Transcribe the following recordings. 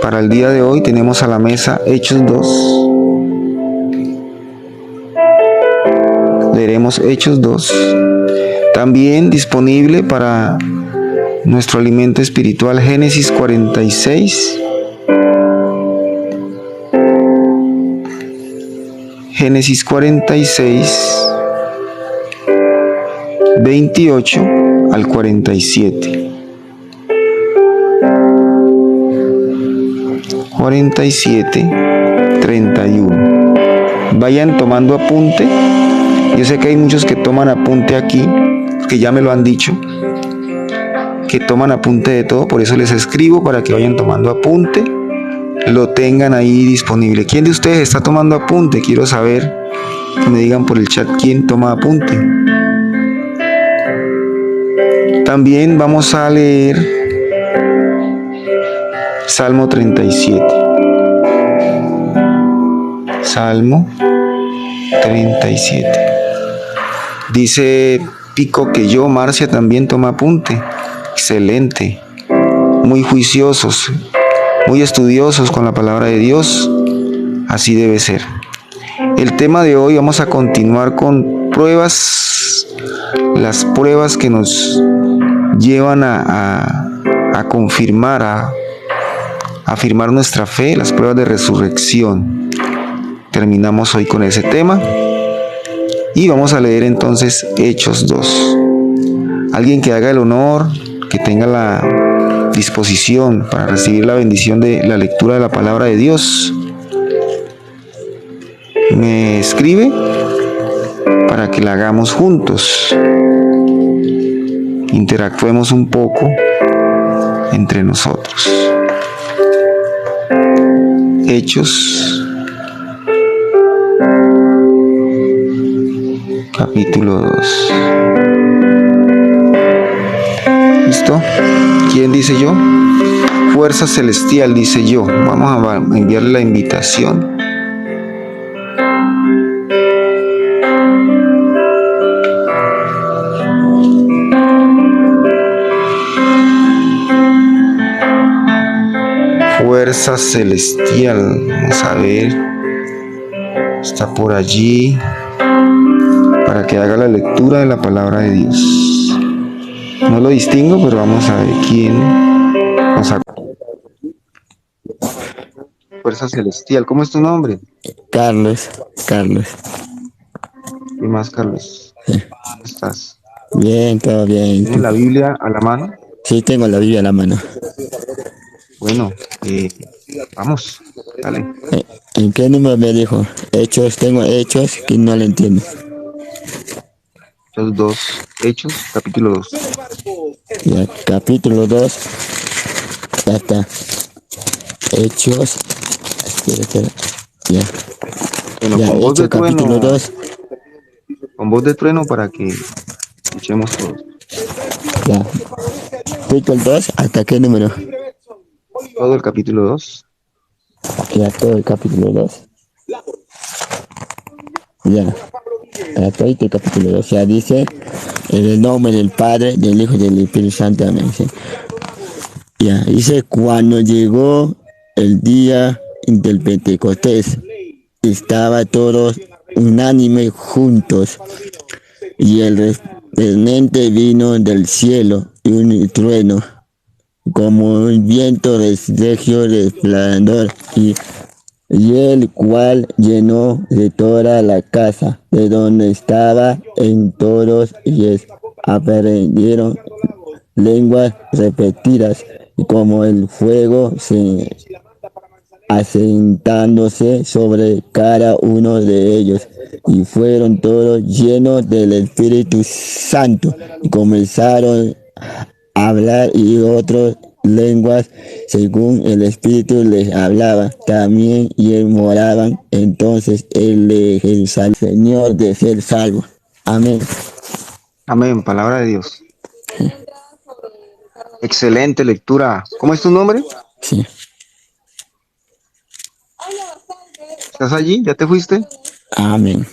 Para el día de hoy tenemos a la mesa Hechos 2. Leeremos Hechos 2. También disponible para nuestro alimento espiritual Génesis 46. Génesis 46, 28 al 47. 47, 31. Vayan tomando apunte. Yo sé que hay muchos que toman apunte aquí, que ya me lo han dicho, que toman apunte de todo, por eso les escribo para que vayan tomando apunte, lo tengan ahí disponible. ¿Quién de ustedes está tomando apunte? Quiero saber, que me digan por el chat quién toma apunte. También vamos a leer Salmo 37. Salmo 37. Dice Pico que yo, Marcia, también toma apunte. Excelente. Muy juiciosos, muy estudiosos con la palabra de Dios. Así debe ser. El tema de hoy vamos a continuar con pruebas. Las pruebas que nos llevan a confirmar, a afirmar nuestra fe, las pruebas de resurrección. Terminamos hoy con ese tema y vamos a leer entonces Hechos 2. Alguien que haga el honor, que tenga la disposición para recibir la bendición de la lectura de la palabra de Dios, me escribe para que la hagamos juntos. Interactuemos un poco entre nosotros. Hechos capítulo 2. ¿Listo? ¿Quién dice yo? Fuerza celestial dice yo. Vamos a enviarle la invitación. Fuerza celestial. Vamos a ver. Está por allí. Para que haga la lectura de la palabra de Dios. No lo distingo, pero vamos a ver quién nos acompaña. Fuerza celestial. ¿Cómo es tu nombre? Carlos. ¿Qué más, Carlos? ¿Cómo estás? Bien, todo bien. ¿Tienes la Biblia a la mano? Sí, tengo la Biblia a la mano. Bueno, vamos, dale. ¿En qué número me dijo? Hechos, tengo hechos que no le entiendo. Hechos 2, Hechos, capítulo 2. Ya, capítulo 2. Ya está. Hechos. Espera. Ya. Bueno, Ya, con voz de Hechos capítulo trueno, 2. con voz de trueno para que escuchemos todos. Ya. Capítulo 2, ¿hasta qué número? Todo el capítulo 2. Ya, todo el capítulo 2. Ya. Todo el capítulo 2. Ya dice, en el nombre del Padre, del Hijo y del Espíritu Santo. Amén. Sí. Ya, dice, cuando llegó el día del Pentecostés, estaba todos unánime juntos, y el repente vino del cielo y un trueno, como un viento de regio resplandor, y el cual llenó de toda la casa de donde estaba en todos, y aprendieron lenguas repetidas, como el fuego asentándose sobre cada uno de ellos, y fueron todos llenos del Espíritu Santo, y comenzaron a hablar y otras lenguas según el Espíritu les hablaba. También y moraban entonces el Señor de ser salvo. Amén. Amén, palabra de Dios. Excelente lectura. ¿Cómo es tu nombre? Sí. ¿Estás allí? ¿Ya te fuiste? Amén.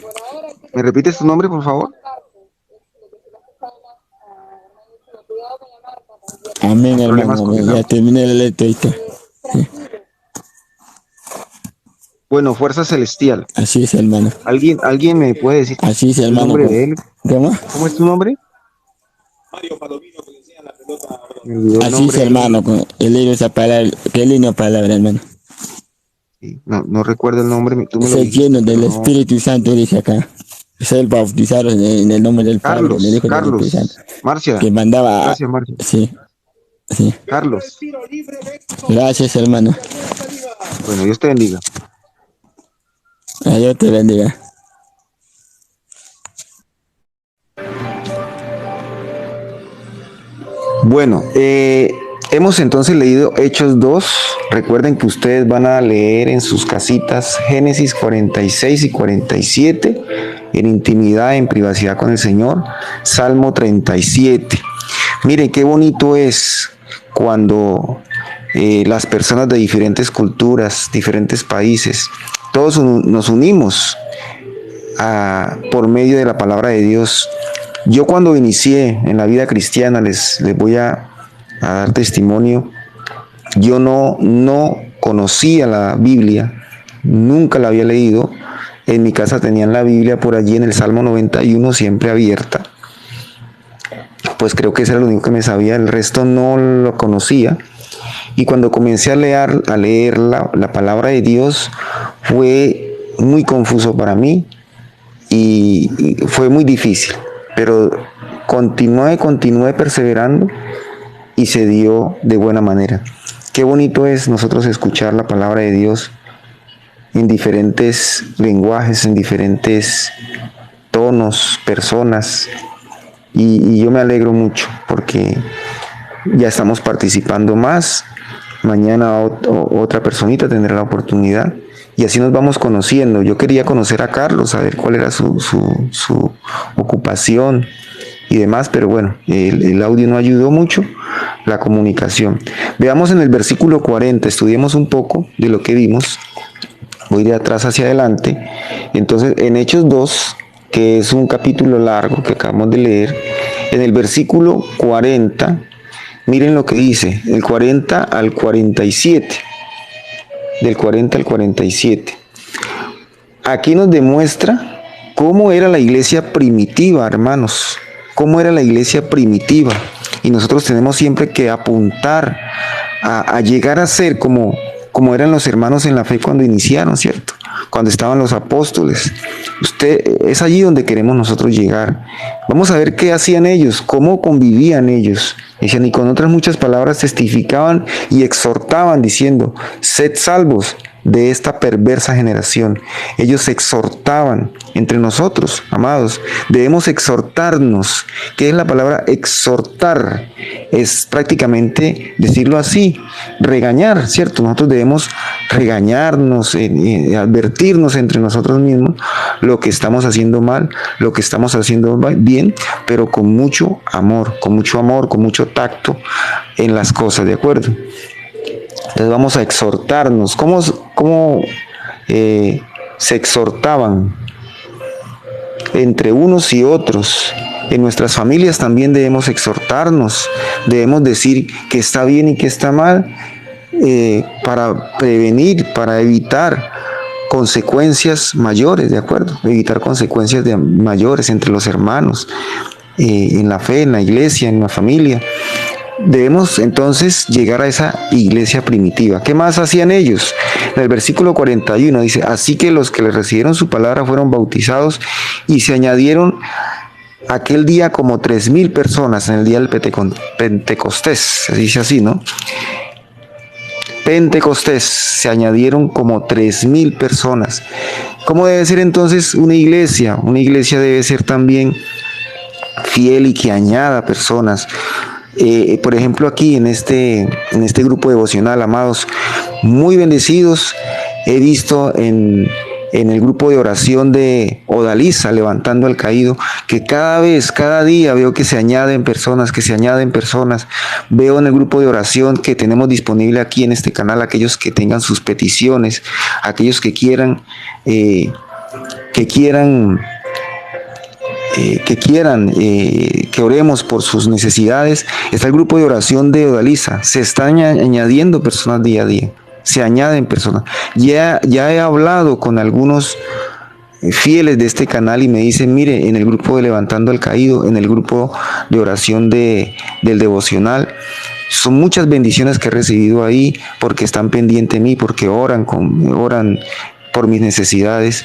¿Me repites tu nombre, por favor? Amén, No hay problemas hermano. con Amén. el Ya audio. terminé la lectura. Sí. Bueno, fuerza celestial. Así es, hermano. ¿Alguien me puede decir Así es, el hermano. nombre de él? ¿Cómo? ¿Cómo es tu nombre? Me olvidó el Así es, nombre de él. hermano. He leído esa palabra. Qué linda palabra, hermano. Sí, no recuerdo el nombre, tú me lo Ser dijiste, lleno pero del no. Espíritu Santo, dice acá. Ser bautizado en el nombre del Padre, del Hijo y del Espíritu Santo. Marcia. Que mandaba. Gracias, Marcia. Sí, sí. Carlos. Gracias, hermano. Bueno, Dios te bendiga. Dios te bendiga. Bueno, hemos entonces leído Hechos 2. Recuerden que ustedes van a leer en sus casitas Génesis 46 y 47, en intimidad, en privacidad con el Señor. Salmo 37. Miren qué bonito es cuando las personas de diferentes culturas, diferentes países, todos nos unimos por medio de la palabra de Dios. Yo cuando inicié en la vida cristiana, les voy a dar testimonio, yo no conocía la Biblia, nunca la había leído. En mi casa tenían la Biblia por allí en el Salmo 91 siempre abierta. Pues creo que ese era lo único que me sabía, el resto no lo conocía. Y cuando comencé a leer la palabra de Dios, fue muy confuso para mí y fue muy difícil. Pero continué perseverando y se dio de buena manera. Qué bonito es nosotros escuchar la palabra de Dios en diferentes lenguajes, en diferentes tonos, personas. Y yo me alegro mucho porque ya estamos participando más. Mañana otra personita tendrá la oportunidad. Y así nos vamos conociendo. Yo quería conocer a Carlos, saber cuál era su ocupación y demás, pero bueno, el audio no ayudó mucho, la comunicación. Veamos en el versículo 40, estudiemos un poco de lo que vimos. Voy de atrás hacia adelante. Entonces, en Hechos 2, que es un capítulo largo que acabamos de leer, en el versículo 40, miren lo que dice, el 40 al 47. Del 40 al 47. Aquí nos demuestra cómo era la iglesia primitiva, hermanos. Cómo era la iglesia primitiva. Y nosotros tenemos siempre que apuntar a llegar a ser como eran los hermanos en la fe cuando iniciaron, ¿cierto? Cuando estaban los apóstoles. Es allí donde queremos nosotros llegar. Vamos a ver qué hacían ellos, cómo convivían ellos. Decían, y con otras muchas palabras testificaban y exhortaban diciendo, sed salvos de esta perversa generación. Ellos exhortaban entre nosotros, amados. Debemos exhortarnos. ¿Qué es la palabra exhortar? Es prácticamente decirlo así, regañar, ¿cierto? Nosotros debemos regañarnos, advertirnos entre nosotros mismos lo que estamos haciendo mal, lo que estamos haciendo bien, pero con mucho amor, con mucho tacto en las cosas, ¿de acuerdo? Entonces vamos a exhortarnos. ¿Cómo se exhortaban entre unos y otros? En nuestras familias también debemos exhortarnos, debemos decir que está bien y que está mal, para prevenir, para evitar consecuencias mayores, ¿de acuerdo? Evitar consecuencias mayores entre los hermanos, en la fe, en la iglesia, en la familia. Debemos entonces llegar a esa iglesia primitiva. ¿Qué más hacían ellos? En el versículo 41 dice, así que los que le recibieron su palabra fueron bautizados y se añadieron aquel día como 3,000 personas en el día del Pentecostés, se dice así, ¿no? Pentecostés, se añadieron como 3,000 personas. ¿Cómo debe ser entonces una iglesia? Una iglesia debe ser también fiel y que añada personas. Por ejemplo, aquí en este grupo devocional, amados, muy bendecidos, he visto en el grupo de oración de Odalisa, Levantando al Caído, que cada día veo que se añaden personas, Veo en el grupo de oración que tenemos disponible aquí en este canal, aquellos que tengan sus peticiones, aquellos que quieran que oremos por sus necesidades. Está el grupo de oración de Odalisa. Se están añadiendo personas día a día. se añaden personas. Ya he hablado con algunos fieles de este canal y me dicen, mire, en el grupo de Levantando al Caído, en el grupo de oración del devocional, son muchas bendiciones que he recibido ahí porque están pendientes de mí, porque oran por mis necesidades.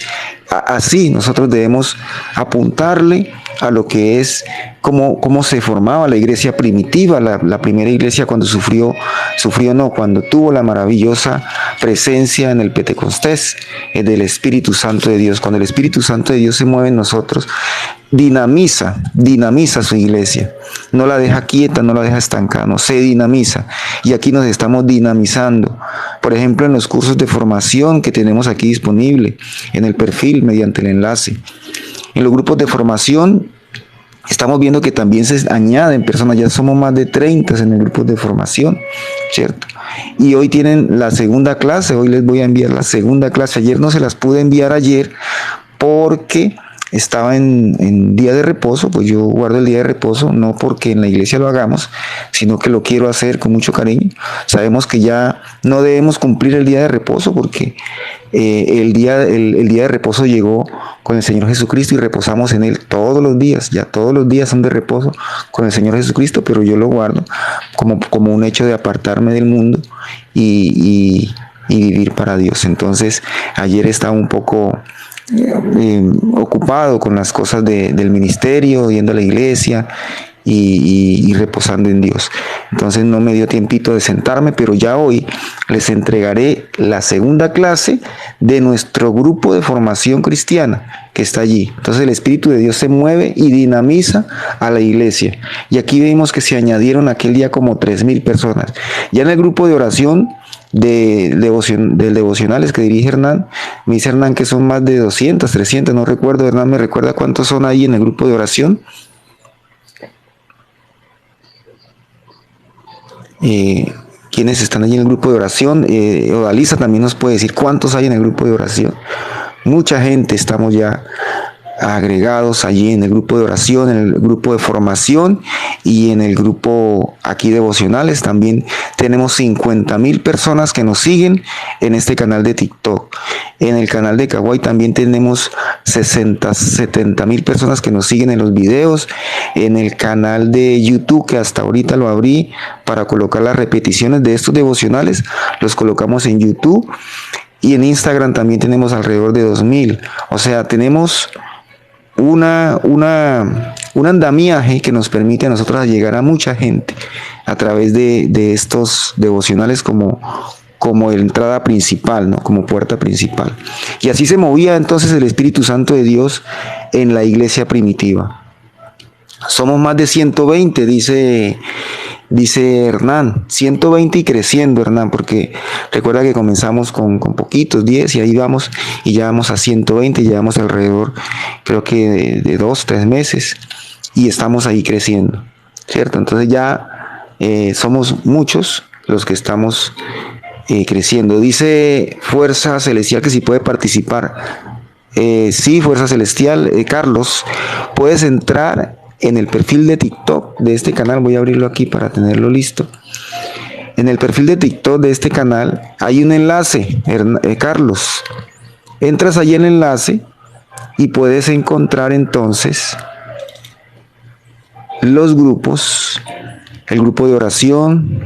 Así nosotros debemos apuntarle a lo que es cómo se formaba la iglesia primitiva, la primera iglesia cuando cuando tuvo la maravillosa presencia en el Pentecostés del Espíritu Santo de Dios. Cuando el Espíritu Santo de Dios se mueve en nosotros, dinamiza su iglesia, no la deja quieta, no la deja estancada, no, se dinamiza, y aquí nos estamos dinamizando, por ejemplo en los cursos de formación que tenemos aquí disponible en el perfil mediante el enlace. En los grupos de formación estamos viendo que también se añaden personas, ya somos más de 30 en el grupo de formación, ¿cierto? Y hoy tienen la segunda clase, hoy les voy a enviar la segunda clase. Ayer no se las pude enviar ayer porque estaba en día de reposo, pues yo guardo el día de reposo, no porque en la iglesia lo hagamos, sino que lo quiero hacer con mucho cariño. Sabemos que ya no debemos cumplir el día de reposo porque el día de reposo llegó con el Señor Jesucristo y reposamos en Él todos los días, ya todos los días son de reposo con el Señor Jesucristo, pero yo lo guardo como un hecho de apartarme del mundo y vivir para Dios. Entonces ayer estaba un poco ocupado con las cosas del ministerio, yendo a la iglesia y reposando en Dios. Entonces no me dio tiempito de sentarme, pero ya hoy les entregaré la segunda clase de nuestro grupo de formación cristiana que está allí. Entonces el Espíritu de Dios se mueve y dinamiza a la iglesia. Y aquí vemos que se añadieron aquel día como 3,000 personas. Ya en el grupo de oración del devocionales que dirige Hernán, me dice Hernán que son más de 200, 300, no recuerdo. Hernán me recuerda cuántos son ahí en el grupo de oración. ¿Quiénes están allí en el grupo de oración? Odalisa también nos puede decir cuántos hay en el grupo de oración. Mucha gente estamos ya agregados allí en el grupo de oración, en el grupo de formación y en el grupo aquí devocionales. También tenemos 50,000 personas que nos siguen en este canal de TikTok. En el canal de Kawaii también tenemos 70,000 personas que nos siguen en los videos. En el canal de YouTube, que hasta ahorita lo abrí para colocar las repeticiones de estos devocionales, los colocamos en YouTube. Y en Instagram también tenemos alrededor de 2,000. O sea, tenemos un andamiaje que nos permite a nosotros llegar a mucha gente a través de estos devocionales como entrada principal, ¿no? Como puerta principal. Y así se movía entonces el Espíritu Santo de Dios en la iglesia primitiva. Somos más de 120, dice Hernán, 120 y creciendo, Hernán, porque recuerda que comenzamos con poquitos, 10, y ahí vamos, y ya vamos a 120, llevamos alrededor, creo que de 2, 3 meses, y estamos ahí creciendo, ¿cierto? Entonces ya somos muchos los que estamos creciendo. Dice Fuerza Celestial que si puede participar. Sí, Fuerza Celestial, Carlos, puedes entrar en el perfil de TikTok de este canal. Voy a abrirlo aquí para tenerlo listo. En el perfil de TikTok de este canal hay un enlace, Carlos. Entras allí en el enlace y puedes encontrar entonces los grupos, el grupo de oración,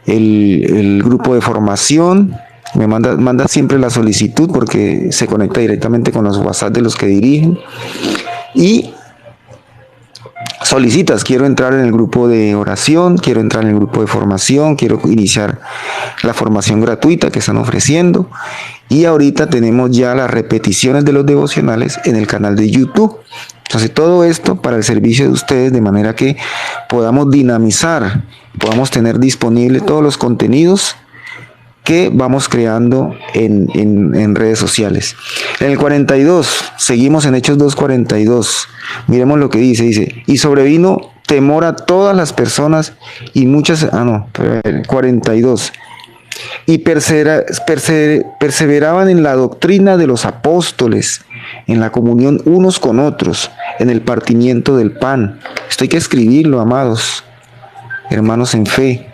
el grupo de formación. Me manda siempre la solicitud porque se conecta directamente con los WhatsApp de los que dirigen. Y solicitas, quiero entrar en el grupo de oración, quiero entrar en el grupo de formación, quiero iniciar la formación gratuita que están ofreciendo. Y ahorita tenemos ya las repeticiones de los devocionales en el canal de YouTube. Entonces todo esto para el servicio de ustedes, de manera que podamos dinamizar, podamos tener disponible todos los contenidos que vamos creando en redes sociales. En el 42, seguimos en Hechos 2:42. Miremos lo que dice, y sobrevino temor a todas las personas y muchas, 42. Y perseveraban en la doctrina de los apóstoles, en la comunión unos con otros, en el partimiento del pan. Esto hay que escribirlo, amados hermanos en fe.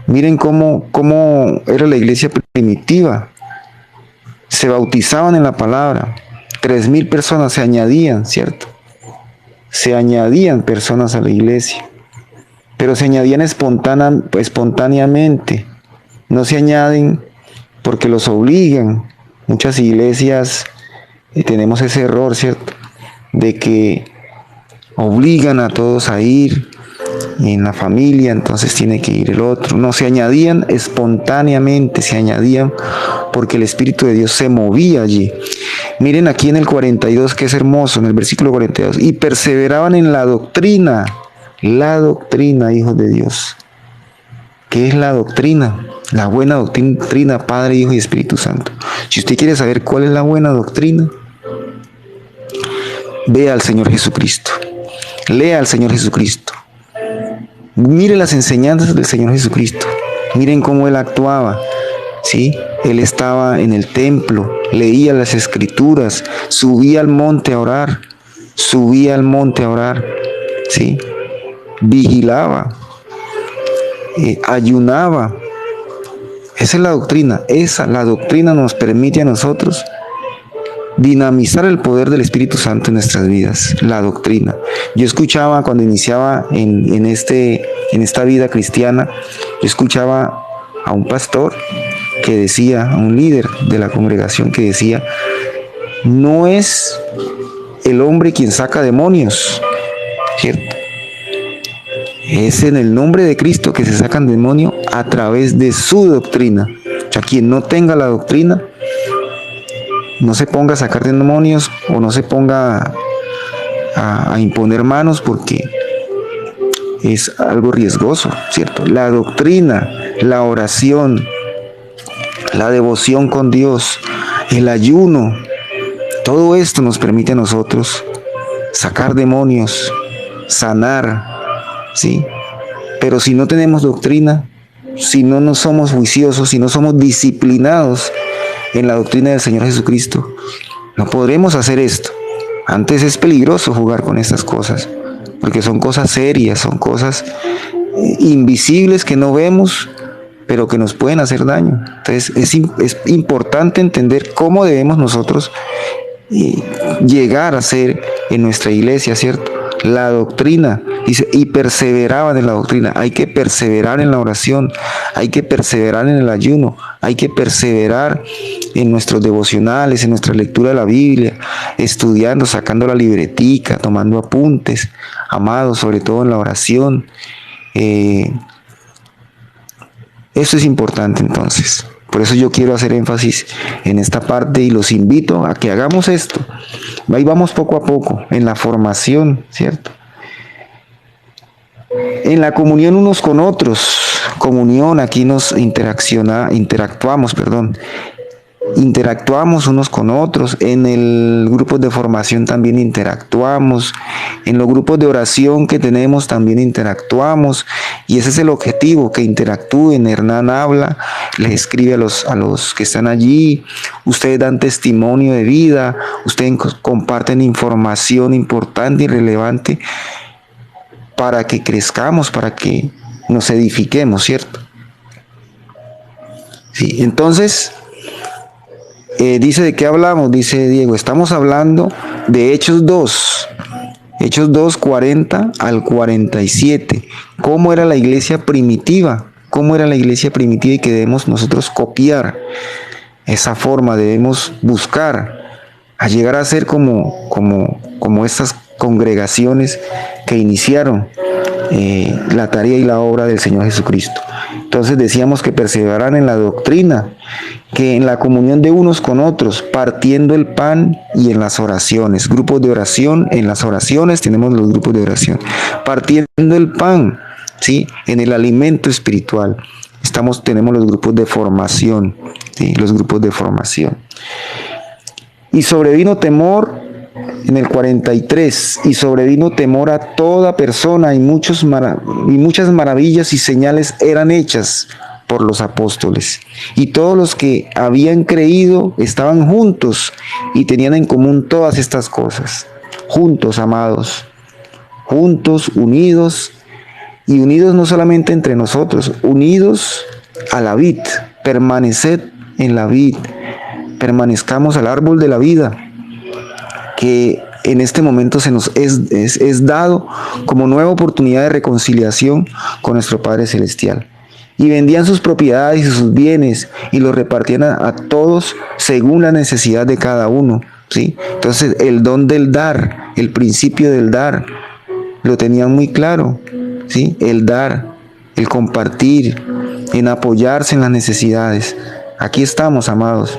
Miren cómo era la iglesia primitiva. Se bautizaban en la palabra. 3,000 personas se añadían, ¿cierto? Se añadían personas a la iglesia, pero se añadían espontáneamente. No se añaden porque los obligan. Muchas iglesias tenemos ese error, ¿cierto? De que obligan a todos a ir en la familia, entonces tiene que ir el otro. No, se añadían espontáneamente, se añadían porque el Espíritu de Dios se movía allí. Miren aquí en el 42, que es hermoso, en el versículo 42, y perseveraban en la doctrina, hijos de Dios. ¿Qué es la doctrina? La buena doctrina, Padre, Hijo y Espíritu Santo. Si usted quiere saber cuál es la buena doctrina, vea al Señor Jesucristo, lea al Señor Jesucristo, mire las enseñanzas del Señor Jesucristo, miren cómo Él actuaba, ¿sí? Él estaba en el templo, leía las escrituras, subía al monte a orar, ¿sí? Vigilaba, ayunaba. Esa es la doctrina. La doctrina nos permite a nosotros dinamizar el poder del Espíritu Santo en nuestras vidas. La doctrina. Yo escuchaba cuando iniciaba en esta vida cristiana, yo escuchaba a un pastor que decía, a un líder de la congregación que decía: no es el hombre quien saca demonios, ¿cierto? Es en el nombre de Cristo que se sacan demonios a través de su doctrina. O sea, quien no tenga la doctrina, no se ponga a sacar demonios o no se ponga a imponer manos, porque es algo riesgoso, ¿cierto? La doctrina, la oración, la devoción con Dios, el ayuno, todo esto nos permite a nosotros sacar demonios, sanar, ¿sí? Pero si no tenemos doctrina, si no somos juiciosos, si no somos disciplinados en la doctrina del Señor Jesucristo, no podremos hacer esto. Antes es peligroso jugar con estas cosas, porque son cosas serias, son cosas invisibles que no vemos, pero que nos pueden hacer daño. Entonces es importante entender cómo debemos nosotros llegar a ser en nuestra iglesia, ¿cierto? La doctrina, dice, y perseveraban en la doctrina. Hay que perseverar en la oración, hay que perseverar en el ayuno, hay que perseverar en nuestros devocionales, en nuestra lectura de la Biblia, estudiando, sacando la libretica, tomando apuntes, amados, sobre todo en la oración. Esto es importante entonces. Por eso yo quiero hacer énfasis en esta parte y los invito a que hagamos esto. Ahí vamos poco a poco en la formación, ¿cierto? En la comunión unos con otros. Comunión, aquí nos interactuamos unos con otros. En el grupo de formación también interactuamos. En los grupos de oración que tenemos también interactuamos. Y ese es el objetivo, que interactúen. Hernán habla, les escribe a los que están allí. Ustedes dan testimonio de vida. Ustedes comparten información importante y relevante para que crezcamos, para que nos edifiquemos, ¿cierto? Sí, entonces... dice, ¿de qué hablamos? Dice Diego, estamos hablando de Hechos 2, 40 al 47. ¿Cómo era la iglesia primitiva? ¿Cómo era la iglesia primitiva? Y que debemos nosotros copiar esa forma, debemos buscar a llegar a ser como estas congregaciones que iniciaron la tarea y la obra del Señor Jesucristo. Entonces decíamos que perseveraran en la doctrina, que en la comunión de unos con otros, partiendo el pan y en las oraciones, grupos de oración. En las oraciones tenemos los grupos de oración, partiendo el pan, ¿sí? En el alimento espiritual tenemos los grupos de formación, ¿sí? Los grupos de formación. Y sobrevino temor en el 43, y sobrevino temor a toda persona, y muchas maravillas y señales eran hechas por los apóstoles. Y todos los que habían creído estaban juntos y tenían en común todas estas cosas. Juntos, amados, juntos, unidos y unidos no solamente entre nosotros, unidos a la vid, permaneced en la vid, permanezcamos al árbol de la vida, que en este momento se nos es dado como nueva oportunidad de reconciliación con nuestro Padre Celestial. Y vendían sus propiedades y sus bienes y los repartían a todos según la necesidad de cada uno, ¿sí? Entonces el don del dar, el principio del dar, lo tenían muy claro, ¿sí? El dar, el compartir, en apoyarse en las necesidades. Aquí estamos, amados.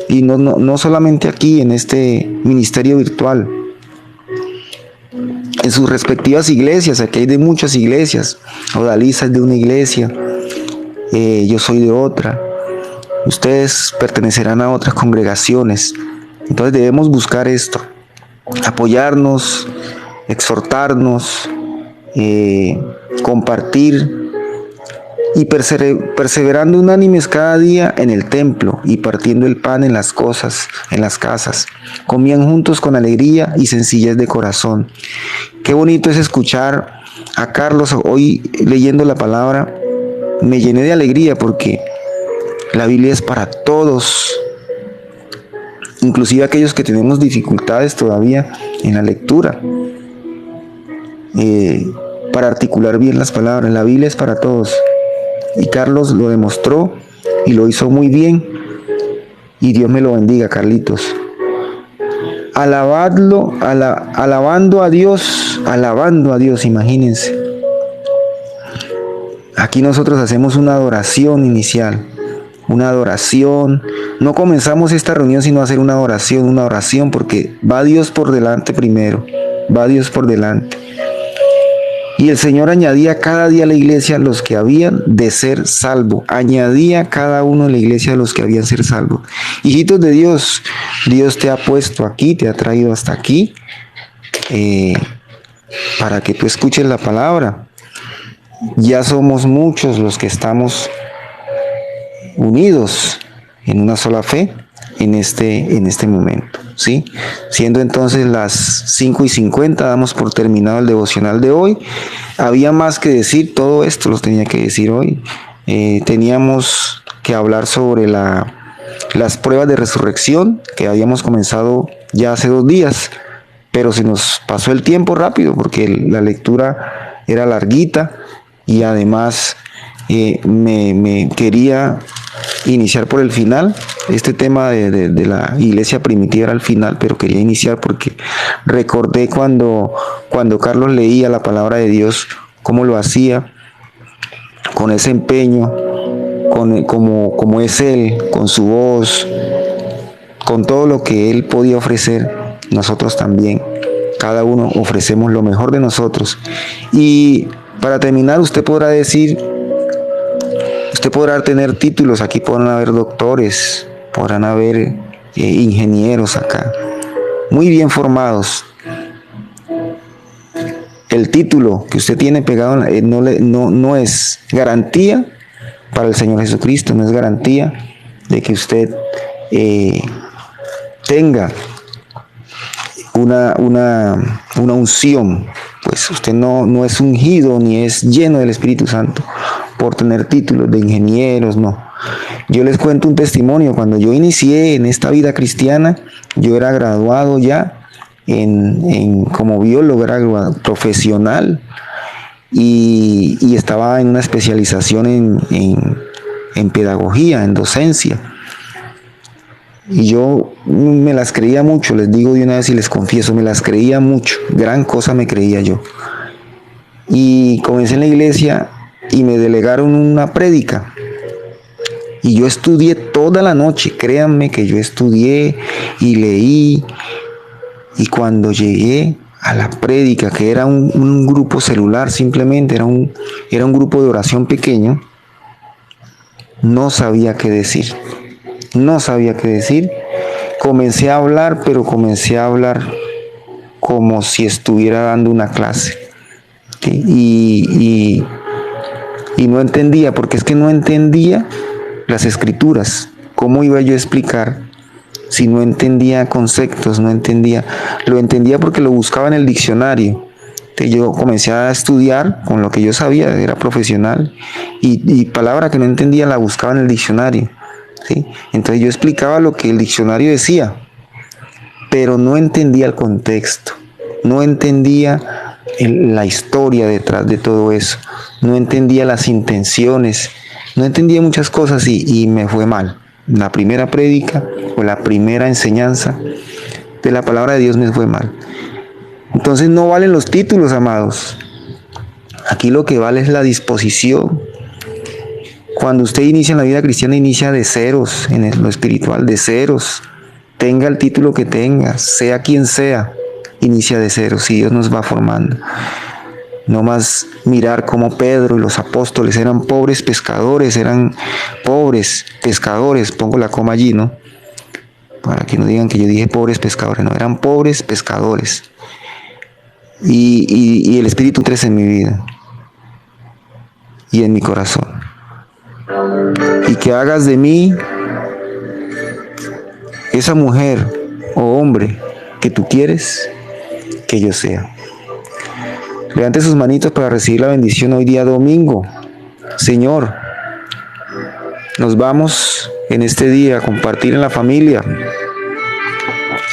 Y no solamente aquí, en este ministerio virtual, en sus respectivas iglesias. Aquí hay de muchas iglesias. Odalisa es de una iglesia, yo soy de otra, ustedes pertenecerán a otras congregaciones. Entonces debemos buscar esto, apoyarnos, exhortarnos, compartir y perseverando unánimes cada día en el templo y partiendo el pan en las casas. Comían juntos con alegría y sencillez de corazón. Qué bonito es escuchar a Carlos hoy leyendo la palabra. Me llené de alegría porque la Biblia es para todos, inclusive aquellos que tenemos dificultades todavía en la lectura, para articular bien las palabras. La Biblia es para todos. Y Carlos lo demostró y lo hizo muy bien. Y Dios me lo bendiga, Carlitos. Alabando a Dios, imagínense. Aquí nosotros hacemos una adoración inicial, una adoración. No comenzamos esta reunión sino hacer una oración, porque va Dios por delante primero, va Dios por delante. Y el Señor añadía cada día a la iglesia los que habían de ser salvos. Añadía cada uno en la iglesia los que habían de ser salvos. Hijitos de Dios, Dios te ha puesto aquí, te ha traído hasta aquí, para que tú escuches la palabra. Ya somos muchos los que estamos unidos en una sola fe en este momento, ¿sí? Siendo entonces las 5:50, damos por terminado el devocional de hoy. Había más que decir, todo esto los tenía que decir hoy. Teníamos que hablar sobre las pruebas de resurrección que habíamos comenzado ya hace 2 días, pero se nos pasó el tiempo rápido porque la lectura era larguita y además me quería iniciar por el final. Este tema de la iglesia primitiva era al final, pero quería iniciar porque recordé cuando Carlos leía la palabra de Dios, cómo lo hacía, con ese empeño, como es él, con su voz, con todo lo que él podía ofrecer. Nosotros también, cada uno ofrecemos lo mejor de nosotros. Y para terminar, usted podrá tener títulos. Aquí podrán haber doctores, podrán haber ingenieros acá, muy bien formados. El título que usted tiene pegado no es garantía para el Señor Jesucristo, no es garantía de que usted tenga una unción. Pues usted no es ungido ni es lleno del Espíritu Santo por tener títulos de ingenieros, no. Yo les cuento un testimonio. Cuando yo inicié en esta vida cristiana, yo era graduado ya como biólogo, era graduado profesional y estaba en una especialización en pedagogía, en docencia. Y yo me las creía mucho, les digo de una vez y les confieso, me las creía mucho, gran cosa me creía yo. Y comencé en la iglesia y me delegaron una prédica. Y yo estudié toda la noche, créanme que yo estudié y leí. Y cuando llegué a la prédica, que era un grupo celular simplemente, era un grupo de oración pequeño, no sabía qué decir. Comencé a hablar, pero comencé a hablar como si estuviera dando una clase. ¿Sí? Y no entendía, porque es que no entendía las escrituras. ¿Cómo iba yo a explicar si no entendía conceptos? No entendía. Lo entendía porque lo buscaba en el diccionario, Entonces yo comencé a estudiar con lo que yo sabía, era profesional, y palabra que no entendía la buscaba en el diccionario, ¿sí? Entonces yo explicaba lo que el diccionario decía, pero no entendía el contexto, no entendía la historia detrás de todo eso, no entendía las intenciones, no entendía muchas cosas y me fue mal. La primera prédica o la primera enseñanza de la palabra de Dios me fue mal. Entonces no valen los títulos, amados. Aquí lo que vale es la disposición. Cuando usted inicia en la vida cristiana, inicia de ceros, en lo espiritual, de ceros. Tenga el título que tenga, sea quien sea, inicia de ceros y Dios nos va formando. No más mirar cómo Pedro y los apóstoles eran pobres pescadores, eran pobres pescadores, pongo la coma allí, ¿no? Para que no digan que yo dije pobres pescadores, no, eran pobres pescadores. Y el Espíritu crece en mi vida y en mi corazón. Y que hagas de mí esa mujer o hombre que tú quieres que yo sea. Levante sus manitos para recibir la bendición hoy día domingo. Señor, nos vamos en este día a compartir en la familia,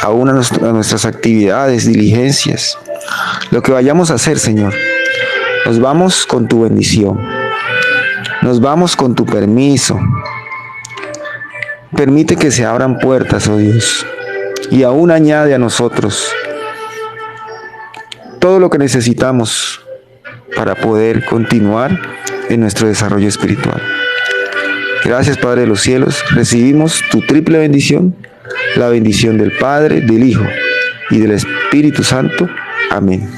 aún a nuestras actividades, diligencias, lo que vayamos a hacer, Señor. Nos vamos con tu bendición. Nos vamos con tu permiso. Permite que se abran puertas, oh Dios, y aún añade a nosotros todo lo que necesitamos para poder continuar en nuestro desarrollo espiritual. Gracias, Padre de los cielos. Recibimos tu triple bendición, la bendición del Padre, del Hijo y del Espíritu Santo. Amén.